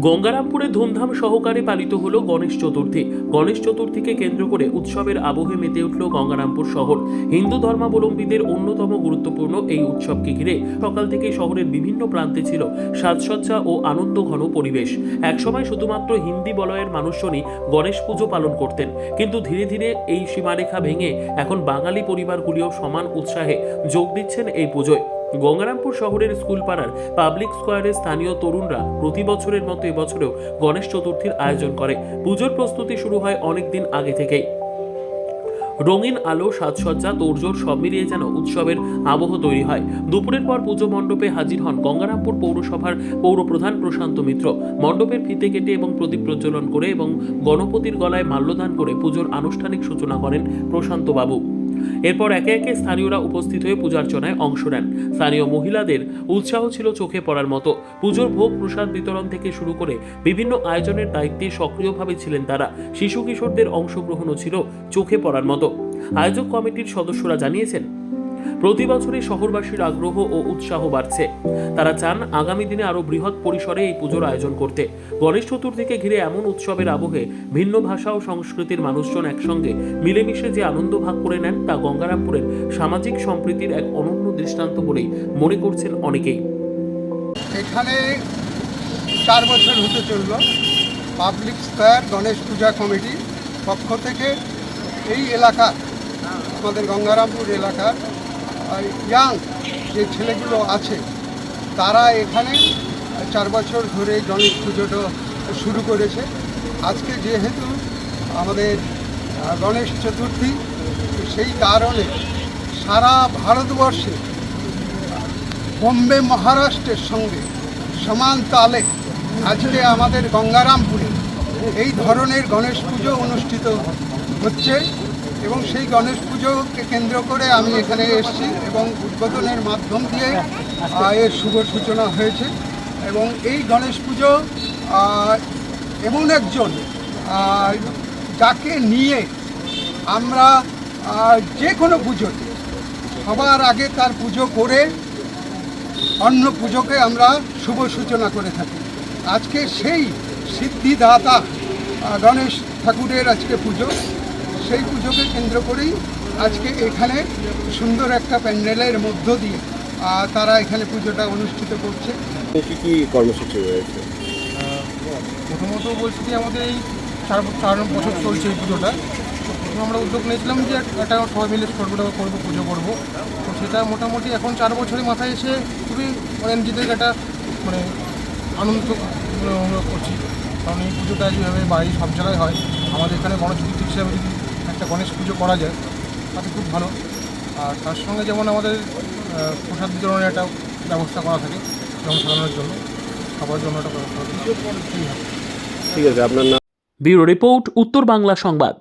গঙ্গারামপুরে ধুমধাম সহকারে পালিত হলো গণেশ চতুর্থী। গণেশ চতুর্থীকে কেন্দ্র করে উৎসবের আবহে মেতে উঠল গঙ্গারামপুর শহর। হিন্দু ধর্মাবলম্বীদের অন্যতম গুরুত্বপূর্ণ এই উৎসবকে ঘিরে সকাল থেকে শহরের বিভিন্ন প্রান্তে ছিল সাজসজ্জা ও আনন্দ ঘন পরিবেশ। একসময় শুধুমাত্র হিন্দি বলয়ের মানুষজনই গণেশ পুজো পালন করতেন, কিন্তু ধীরে ধীরে এই সীমারেখা ভেঙে এখন বাঙালি পরিবারগুলিও সমান উৎসাহে যোগ দিচ্ছেন এই পুজোয়। গঙ্গারামপুর শহরের স্কুলপাড়ার পাবলিক স্কোয়ারে স্থানীয় তরুণরা প্রতি বছরের মতো এবছরেও গণেশ চতুর্থীর আয়োজন করে। পুজোর প্রস্তুতি শুরু হয় অনেক দিন আগে থেকেই। রঙিন আলো, সাজসজ্জা, তোড়জোড় সব মিলিয়ে যেন উৎসবের আবহ তৈরি হয়। দুপুরের পর পুজো মণ্ডপে হাজির হন গঙ্গারামপুর পৌরসভার পৌরপ্রধান প্রশান্ত মিত্র। মণ্ডপের ফিতে কেটে এবং প্রদীপ প্রজ্বলন করে এবং গণপতির গলায় মাল্যদান করে পুজোর আনুষ্ঠানিক সূচনা করেন প্রশান্ত বাবু। এরপর একে একে স্থানীয়রা উপস্থিত হয়ে পূজার্চনায় অংশ নেন। স্থানীয় মহিলাদের উৎসাহ ছিল চোখে পড়ার মতো। পুজোর ভোগ প্রসাদ বিতরণ থেকে শুরু করে বিভিন্ন আয়োজনের দায়িত্বে সক্রিয়ভাবে ছিলেন তারা। শিশু কিশোরদের অংশগ্রহণও ছিল চোখে পড়ার মতো। আয়োজক কমিটির সদস্যরা জানিয়েছেন, প্রতি বছরই শহরবাসীর আগ্রহ ও উৎসাহ বাড়ছে। তারা চান আগামী দিনে আরো বৃহৎ পরিসরে এই পুজোর আয়োজন করতে। গণেশ চতুর্থীকে ঘিরে এমন উৎসবের আবহে ভিন্ন ভাষা ও সংস্কৃতির মানুষজন একসঙ্গে মিলেমিশে যে আনন্দ ভাগ করে নেন, তা গঙ্গারামপুরের সামাজিক সম্প্রীতির এক অনন্য দৃষ্টান্ত বলেই মনে করছেন অনেকেই। এখানে 4 বছর হতে চলল পাবলিক স্কোয়ার গণেশ পূজা কমিটির পক্ষ থেকে এই এলাকা, আমাদের গঙ্গারামপুর এলাকার ইয়াং যে ছেলেগুলো আছে তারা এখানে 4 বছর ধরে গণেশ পুজোটা শুরু করেছে। আজকে যেহেতু আমাদের গণেশ চতুর্থী, সেই কারণে সারা ভারতবর্ষে বোম্বে, মহারাষ্ট্রের সঙ্গে সমান তালে আজকে আমাদের গঙ্গারামপুরে এই ধরনের গণেশ পুজো অনুষ্ঠিত হচ্ছে এবং সেই গণেশ পুজোকে কেন্দ্র করে আমি এখানে এসেছি এবং উদ্বোধনের মাধ্যম দিয়ে এর শুভ সূচনা হয়েছে। এবং এই গণেশ পুজো এমন একজন যাকে নিয়ে আমরা যে কোনো পুজোতে সবার আগে তার পুজো করে অন্য পুজোকে আমরা শুভ সূচনা করে থাকি। আজকে সেই সিদ্ধিদাতা গণেশ ঠাকুরের আজকে পুজো, সেই পুজোকে কেন্দ্র করেই আজকে এখানে সুন্দর একটা প্যান্ডেলের মধ্য দিয়ে তারা এখানে পুজোটা অনুষ্ঠিত করছে। কী কী কর্মসূচি রয়েছে? প্রথমত বলছি যে আমাদের এই 4 বছর চলছে এই পুজোটা। প্রথমে আমরা উদ্যোগ নিয়েছিলাম যে একটা সবাই মিলে ছোটটা করবো, পুজো করবো। তো সেটা মোটামুটি এখন 4 বছরের মাথায় এসে খুবই নিজেদের একটা আনন্দ অনুভব করছি। কারণ এই পুজোটা যেভাবে বাড়ি সব জায়গায় হয়, আমাদের এখানে গণেশ চতুর্থী হিসাবে যদি একটা গণেশ পুজো করা যায় তাতে খুব ভালো। আর তার সঙ্গে যেমন আমাদের প্রসাদ বিতরণের একটা ব্যবস্থা করা থাকে জনসাধারণের জন্য, সবার জন্য একটা ব্যবস্থা। ঠিক আছে, আপনার নাম? ব্যুরো রিপোর্ট, উত্তর বাংলা সংবাদ।